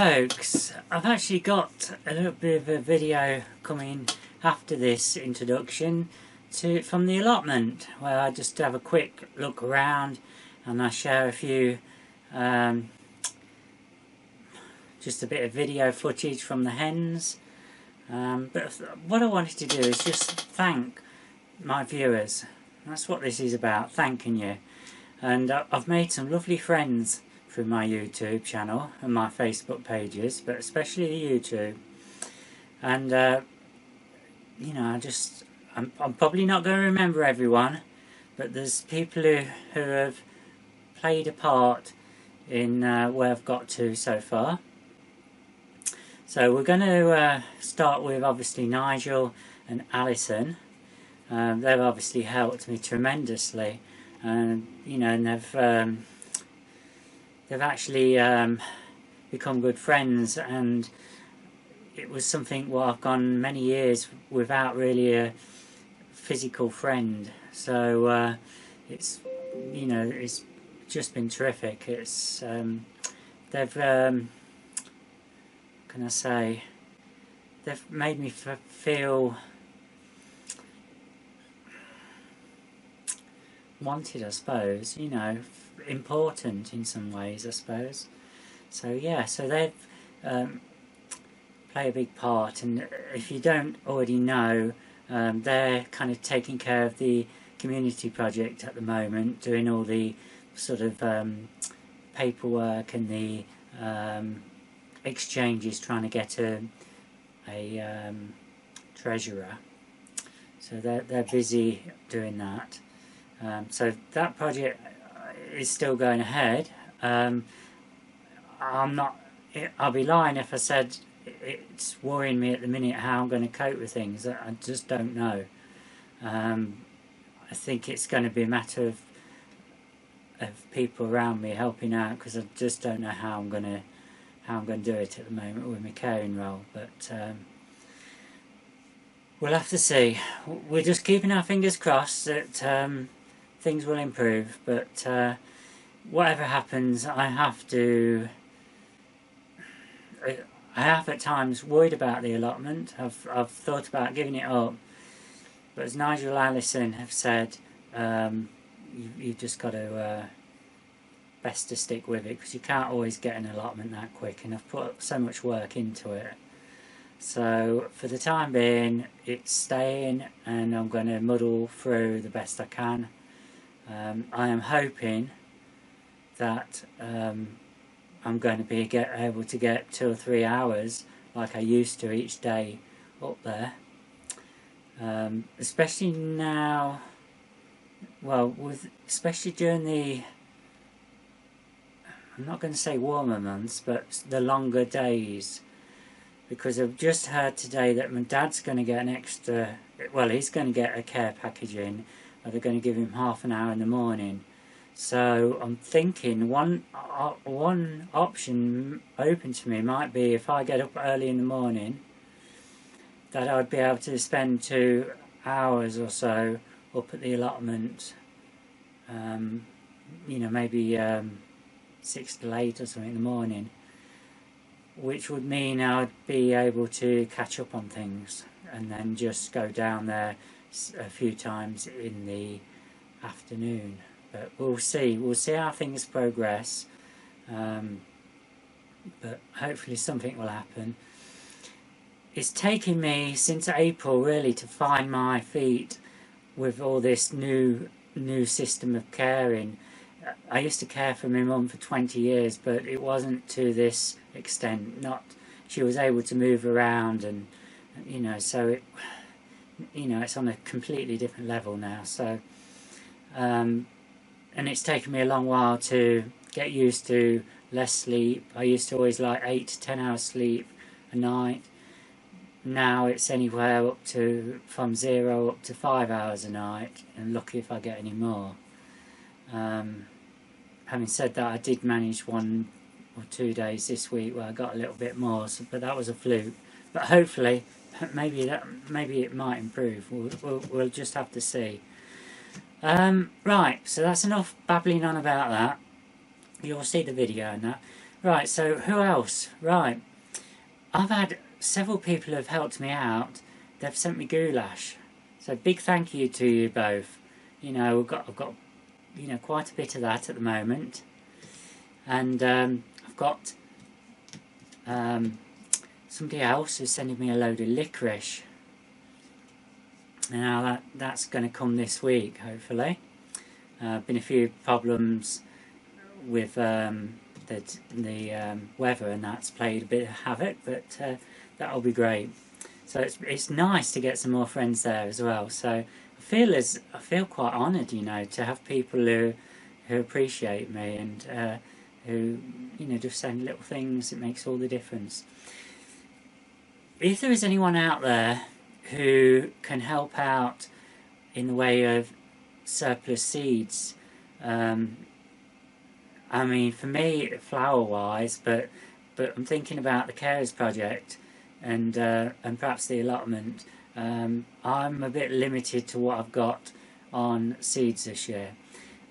folks, I've actually got a little bit of a video coming after this introduction from the allotment, where I just have a quick look around and I share a few just a bit of video footage from the hens. But what I wanted to do is just thank my viewers. That's what this is about, thanking you. And I've made some lovely friends through my YouTube channel and my Facebook pages, but especially the YouTube. And you know, I'm probably not going to remember everyone, but there's people who have played a part in where I've got to so far. So we're going to start with obviously Nigel and Alison. They've obviously helped me tremendously, and you know, and they've actually become good friends, and it was something what I've gone many years without really a physical friend. So it's, you know, it's just been terrific. It's they've what can I say? They've made me feel wanted, I suppose. You know, important in some ways, I suppose. So yeah, so they've play a big part, and if you don't already know, they're kind of taking care of the community project at the moment, doing all the sort of paperwork and the exchanges, trying to get a treasurer. So they're busy doing that. So that project is still going ahead. I'll be lying if I said it's worrying me at the minute how I'm going to cope with things. I just don't know. I think it's going to be a matter of people around me helping out, because I just don't know how I'm going to do it at the moment with my caring role. But we'll have to see. We're just keeping our fingers crossed that things will improve. But whatever happens, I have at times worried about the allotment. I've thought about giving it up, but as Nigel and Alison have said, you've just got to best to stick with it, because you can't always get an allotment that quick, and I've put so much work into it. So for the time being, it's staying, and I'm going to muddle through the best I can. I am hoping that I'm going to be able to get 2 or 3 hours like I used to each day up there, especially now. Well, especially during the, I'm not going to say warmer months, but the longer days, because I've just heard today that my dad's going to get an extra, well, he's going to get a care package in, or they're going to give him half an hour in the morning. So I'm thinking one option open to me might be, if I get up early in the morning, that I'd be able to spend 2 hours or so up at the allotment. You know, maybe 6 to 8 or something in the morning, which would mean I'd be able to catch up on things, and then just go down there a few times in the afternoon. But we'll see how things progress, but hopefully something will happen. It's taken me since April really to find my feet with all this new system of caring. I used to care for my mum for 20 years, but it wasn't to this extent. She was able to move around, and you know, so it, you know, it's on a completely different level now. So and it's taken me a long while to get used to less sleep. I used to always like 8 to 10 hours sleep a night. Now it's anywhere up to from 0 up to 5 hours a night, and lucky if I get any more. Having said that, I did manage 1 or 2 days this week where I got a little bit more, but that was a fluke. But hopefully, maybe it might improve. We'll just have to see. Right, so that's enough babbling on about that. You'll see the video and that. Right, so who else? Right, I've had several people who have helped me out. They've sent me goulash, so big thank you to you both. You know, I've got you know, quite a bit of that at the moment, and I've got somebody else who's sending me a load of licorice. Now that's going to come this week, hopefully. Been a few problems with the weather, and that's played a bit of havoc, but that'll be great. So it's nice to get some more friends there as well. So I feel quite honoured, you know, to have people who appreciate me and who, you know, just send little things. It makes all the difference. If there is anyone out there who can help out in the way of surplus seeds, I mean, for me, flower-wise, but I'm thinking about the Carers Project and perhaps the allotment. I'm a bit limited to what I've got on seeds this year,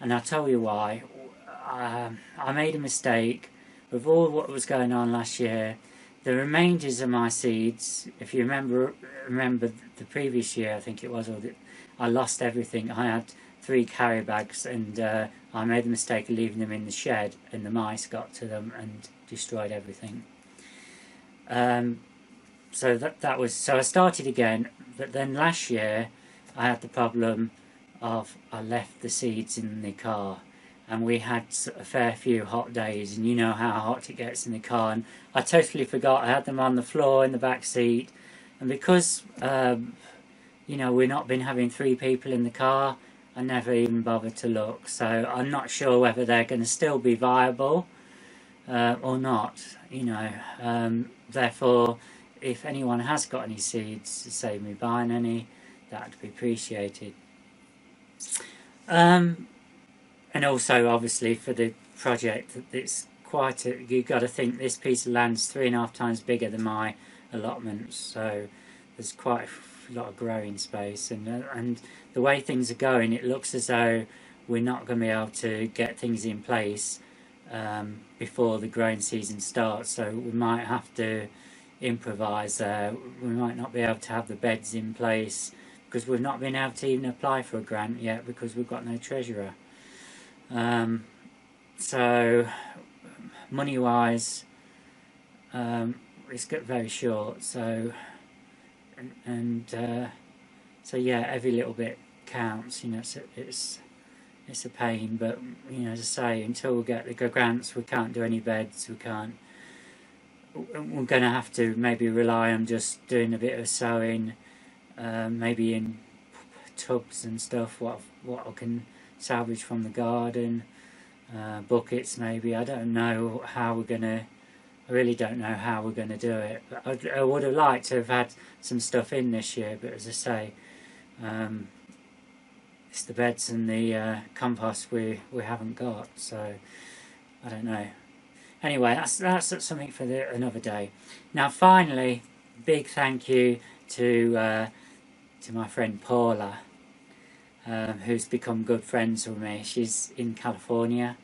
and I'll tell you why. I made a mistake with all what was going on last year. The remainders of my seeds, if you remember the previous year, I think it was, I lost everything. I had 3 carry bags, and I made the mistake of leaving them in the shed, and the mice got to them and destroyed everything. So I started again, but then last year I had the problem of I left the seeds in the car, and we had a fair few hot days, and you know how hot it gets in the car, and I totally forgot I had them on the floor in the back seat. And because you know, we've not been having 3 people in the car, I never even bothered to look. So I'm not sure whether they're going to still be viable or not, you know. Therefore, if anyone has got any seeds to save me buying any, that would be appreciated. And also, obviously, for the project, it's quite a, you've got to think this piece of land's 3.5 times bigger than my allotment, so there's quite a lot of growing space, and the way things are going, it looks as though we're not going to be able to get things in place before the growing season starts, so we might have to improvise there. We might not be able to have the beds in place because we've not been able to even apply for a grant yet because we've got no treasurer. So money wise, it's got very short, so so yeah, every little bit counts, you know. It's a pain, but you know, as I say, until we get the grants, we can't do any beds. We're going to have to maybe rely on just doing a bit of sowing, maybe in tubs and stuff, what I can salvage from the garden, buckets maybe. I don't know how we're going to, I really don't know how we're going to do it. But I would have liked to have had some stuff in this year, but as I say, it's the beds and the compost we haven't got, so I don't know. Anyway, that's something for another day. Now, finally, big thank you to my friend Paula, who's become good friends with me. She's in California,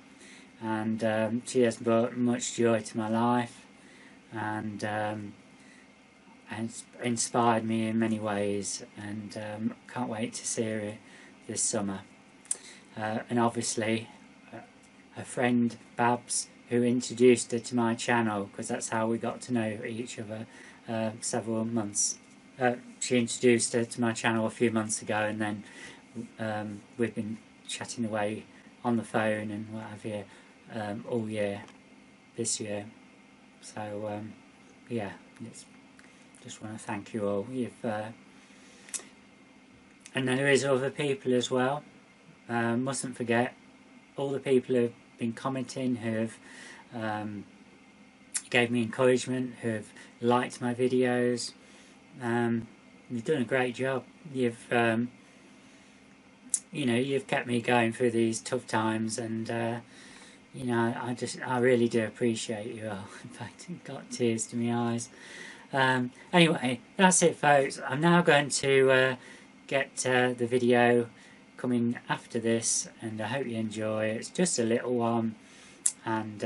and she has brought much joy to my life, and inspired me in many ways, and can't wait to see her this summer. And obviously, her friend Babs, who introduced her to my channel, because that's how we got to know each other several months. She introduced her to my channel a few months ago, and then we've been chatting away on the phone and what have you all year, this year. So yeah, just want to thank you all. And then there is other people as well. Mustn't forget all the people who've been commenting, who've gave me encouragement, who've liked my videos. You've done a great job. You've you know, you've kept me going through these tough times, and you know, I really do appreciate you all. In fact, it got tears to my eyes. Anyway, that's it, folks. I'm now going to get the video coming after this, and I hope you enjoy it. It's just a little one, and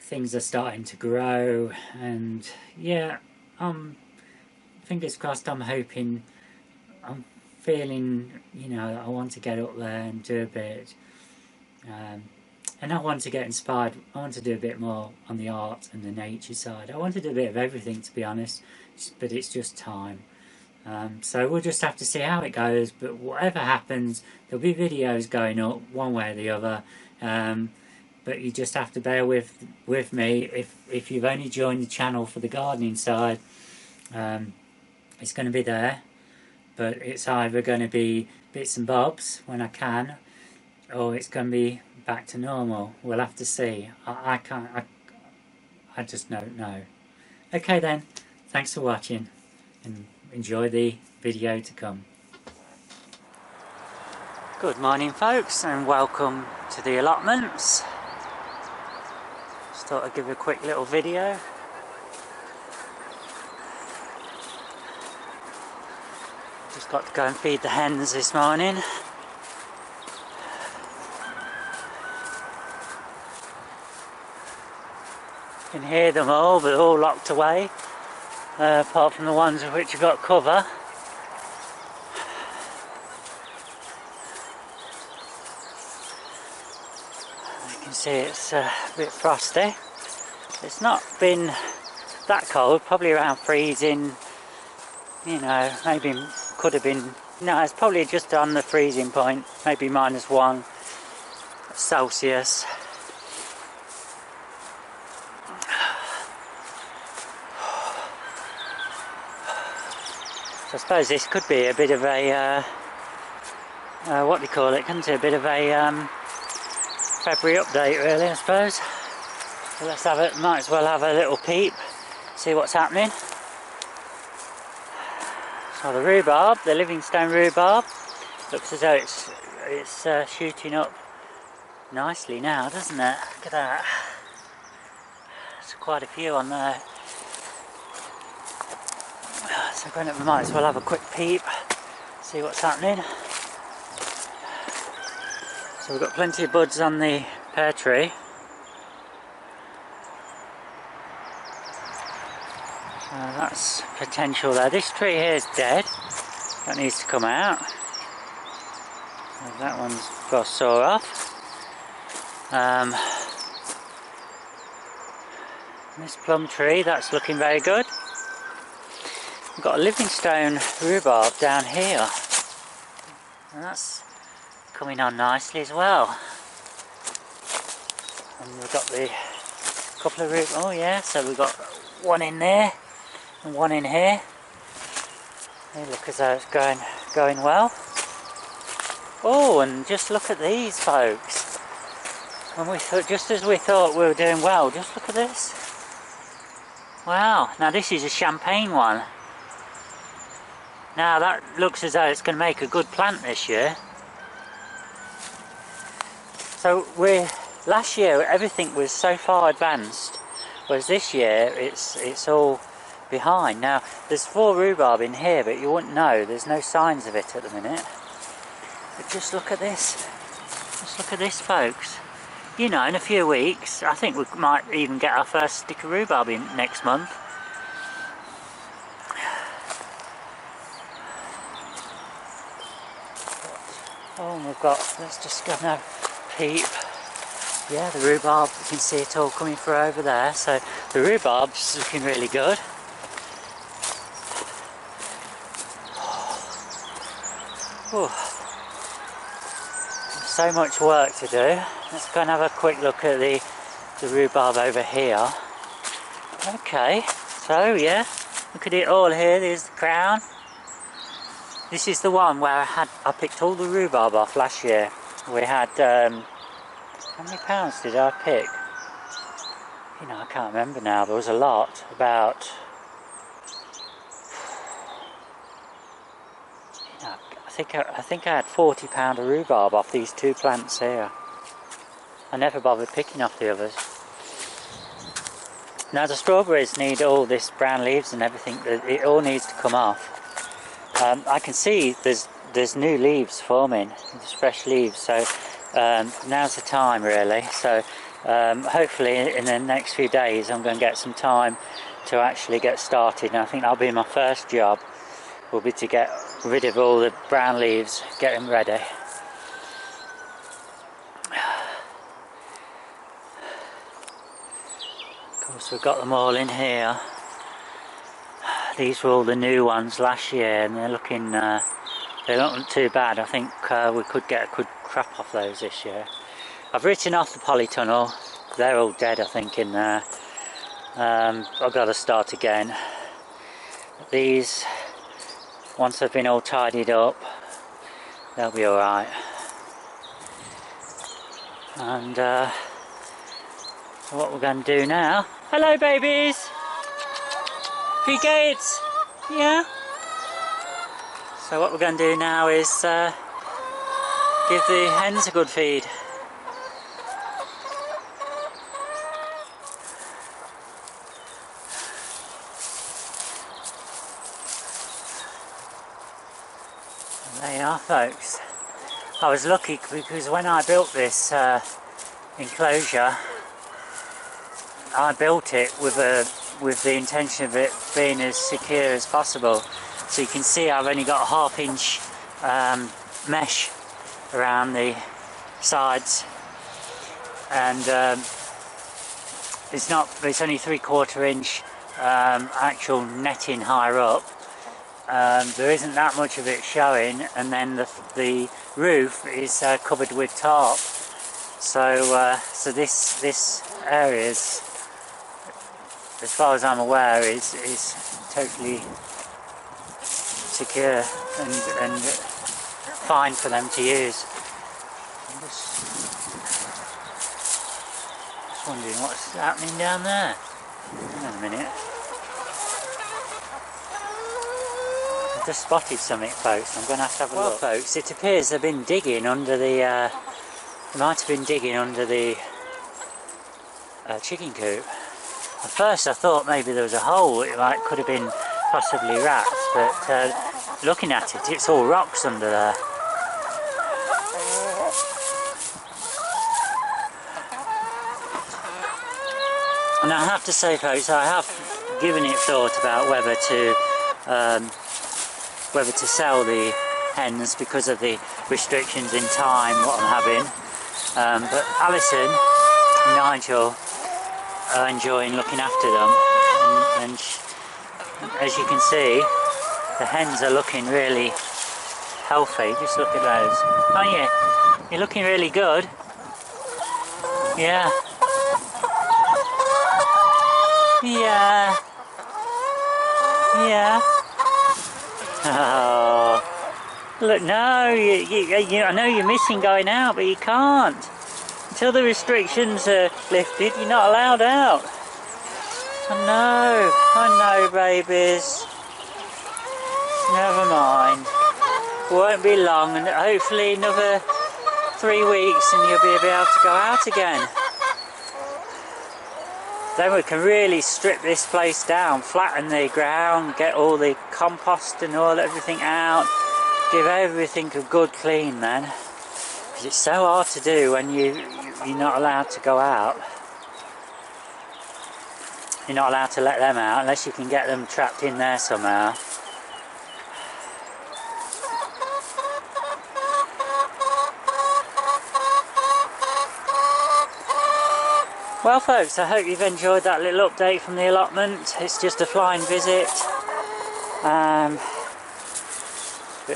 things are starting to grow, and yeah, fingers crossed. I'm hoping, I'm feeling, you know, I want to get up there and do a bit, and I want to get inspired. I want to do a bit more on the art and the nature side. I want to do a bit of everything, to be honest, but it's just time. So we'll just have to see how it goes, but whatever happens, there'll be videos going up one way or the other. But you just have to bear with me if you've only joined the channel for the gardening side. It's going to be there, but it's either going to be bits and bobs when I can, or it's going to be back to normal. We'll have to see. I just don't know. Okay then, thanks for watching, and enjoy the video to come. Good morning folks, and welcome to the allotments. Just thought I'd give you a quick little video. Just got to go and feed the hens this morning. You can hear them all, but they're all locked away, apart from the ones of which have got cover. You can see it's a bit frosty. It's not been that cold, probably around freezing, you know, maybe could have been, no, it's probably just on the freezing point, maybe -1 Celsius. So I suppose this could be a bit of a, what do you call it, couldn't it? A bit of a February update really, I suppose. So let's have it, might as well have a little peep, see what's happening. So the rhubarb, the Livingstone rhubarb, looks as though it's shooting up nicely now, doesn't it? Look at that. There's quite a few on there. So we might as well have a quick peep, see what's happening. So we've got plenty of buds on the pear tree. So that's potential there. This tree here is dead. That needs to come out. So that one's got to saw off. This plum tree, that's looking very good. We've got a Livingstone rhubarb down here, and that's coming on nicely as well. And we've got the couple of rhubarb, oh yeah, so we've got one in there and one in here. They look as though it's going well. Oh, and just look at these folks. When we thought, just as we thought we were doing well, just look at this. Wow, now this is a champagne one. Now that looks as though it's going to make a good plant this year. So last year everything was so far advanced, whereas this year it's all behind. Now there's 4 rhubarb in here, but you wouldn't know, there's no signs of it at the minute. But just look at this. Just look at this folks. You know, in a few weeks, I think we might even get our first stick of rhubarb in next month. Oh, and we've got, let's just go now, peep. Yeah, the rhubarb, you can see it all coming through over there. So the rhubarb's looking really good. Oh, so much work to do. Let's go and have a quick look at the rhubarb over here. Okay, so yeah, look at it all here. There's the crown. This is the one where I picked all the rhubarb off last year. We had, how many pounds did I pick? You know, I can't remember now. There was a lot, about, you know, I think I had £40 of rhubarb off these 2 plants here. I never bothered picking off the others. Now the strawberries need all this brown leaves and everything. It all needs to come off. I can see there's new leaves forming, there's fresh leaves, so now's the time really. So Hopefully in the next few days I'm going to get some time to actually get started, and I think that'll be my first job, will be to get rid of all the brown leaves, get them ready. Of course we've got them all in here. These were all the new ones last year, and they're looking they don't look too bad. I think we could get a good crop off those this year. I've written off the polytunnel. They're all dead, I think, in there. I've got to start again. These, once they've been all tidied up, they'll be alright. And so what we're going to do now... Hello babies! Free gates! Yeah? So what we're going to do now is give the hens a good feed. There you are, folks. I was lucky because when I built this enclosure, I built it with the intention of it being as secure as possible. So you can see I've only got a ½ inch mesh around the sides, and it's only 3/4 inch actual netting higher up. There isn't that much of it showing, and then the roof is covered with tarp. So this area is, as far as I'm aware, is totally secure and fine for them to use. I'm just wondering what's happening down there. Hang on a minute. I've just spotted something, folks. I'm going to have a look. Well, folks, it appears they've been digging under the... they might have been digging under the chicken coop. At first I thought maybe there was a hole, it could have been possibly rats, but looking at it, it's all rocks under there. And I have to say, folks, I have given it thought about whether to sell the hens because of the restrictions in time what I'm having. But Alison and Nigel are enjoying looking after them, and as you can see, the hens are looking really healthy. Just look at those, aren't you? You're looking really good. Yeah. Yeah. Yeah. Oh. Look, no, I know you're missing going out, but you can't. Until the restrictions are lifted, you're not allowed out. I know, babies. Never mind. It won't be long, and hopefully another 3 weeks and you'll be able to go out again. Then we can really strip this place down, flatten the ground, get all the compost and everything out, give everything a good clean then. Because it's so hard to do when you're not allowed to go out. You're not allowed to let them out unless you can get them trapped in there somehow. Well, folks, I hope you've enjoyed that little update from the allotment. It's just a flying visit. But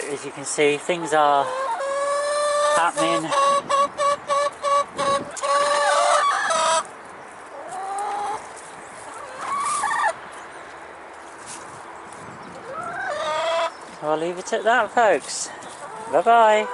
as you can see, things are happening. So I'll leave it at that, folks. Bye bye.